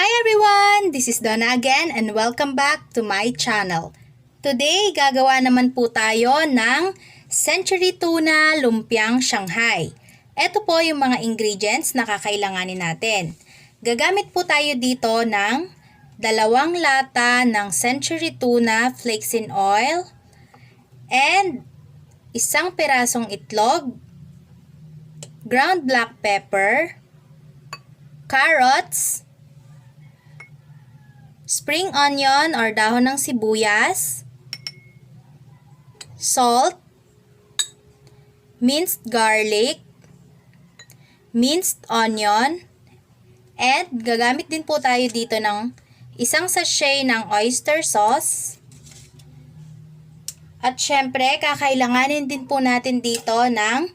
Hi everyone! This is Donna again and welcome back to my channel. Today, gagawa naman po tayo ng Century Tuna Lumpiang Shanghai. Ito po yung mga ingredients na kakailanganin natin. Gagamit po tayo dito ng 2 lata ng Century Tuna flakes in oil and 1 pirasong itlog, ground black pepper, carrots, spring onion or dahon ng sibuyas, salt, minced garlic, minced onion, and gagamit din po tayo dito ng 1 sachet ng oyster sauce. At syempre, kakailanganin din po natin dito ng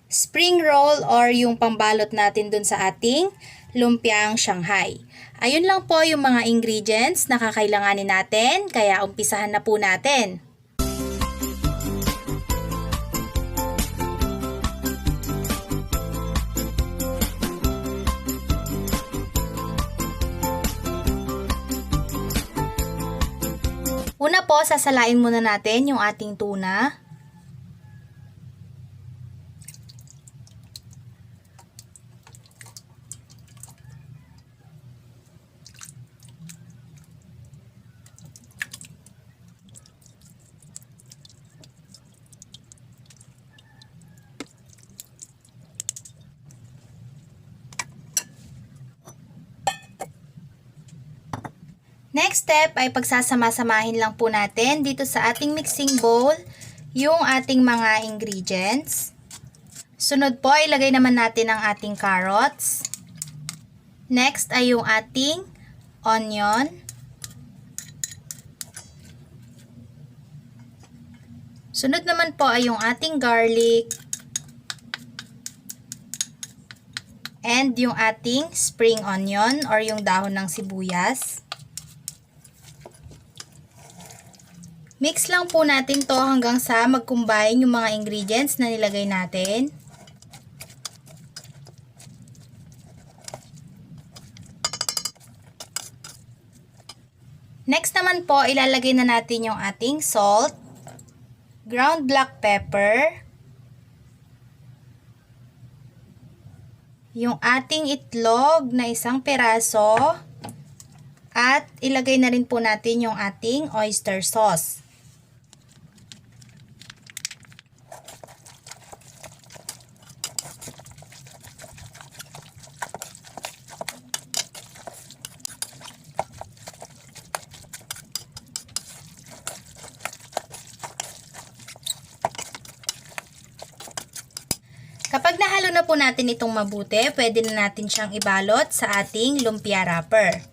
spring roll or yung pambalot natin dun sa ating lumpiang Shanghai. Ayun lang po yung mga ingredients na kakailanganin natin, kaya umpisahan na po natin. Una po, sasalain muna natin yung ating tuna. Next step ay pagsasama-samahin lang po natin dito sa ating mixing bowl yung ating mga ingredients. Sunod po, ilagay naman natin ang ating carrots. Next ay yung ating onion. Sunod naman po ay yung ating garlic. And yung ating spring onion or yung dahon ng sibuyas. Mix lang po natin to hanggang sa mag-combine yung mga ingredients na nilagay natin. Next naman po, ilalagay na natin yung ating salt, ground black pepper, yung ating itlog na 1 piraso, at ilagay na rin po natin yung ating oyster sauce. Kapag nahalo na po natin itong mabuti, pwede na natin siyang ibalot sa ating lumpia wrapper.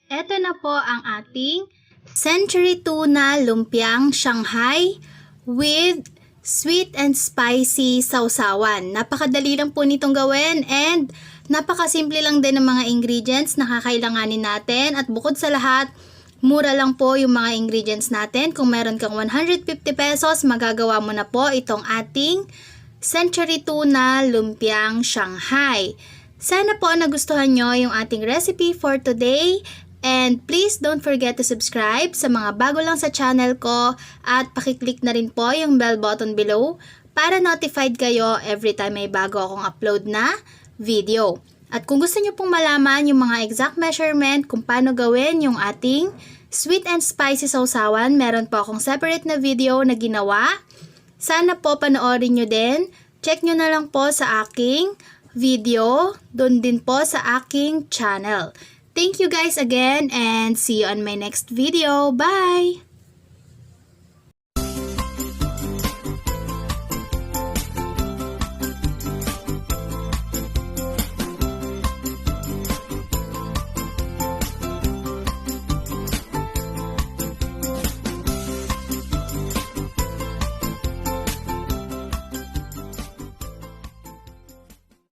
Ito na po ang ating Century Tuna Lumpiang Shanghai with sweet and spicy sausawan. Napakadali lang po nitong gawin and napakasimple lang din ng mga ingredients na kakailanganin natin. At bukod sa lahat, mura lang po yung mga ingredients natin. Kung meron kang 150 pesos, magagawa mo na po itong ating Century Tuna Lumpiang Shanghai. Sana po nagustuhan nyo yung ating recipe for today. And please don't forget to subscribe sa mga bago lang sa channel ko at pakiclick na rin po yung bell button below para notified kayo every time may bago akong upload na video. At kung gusto nyo pong malaman yung mga exact measurement kung paano gawin yung ating sweet and spicy sausawan, meron po akong separate na video na ginawa. Sana po panoorin nyo din. Check nyo na lang po sa aking video, doon din po sa aking channel. Thank you guys again and see you on my next video. Bye!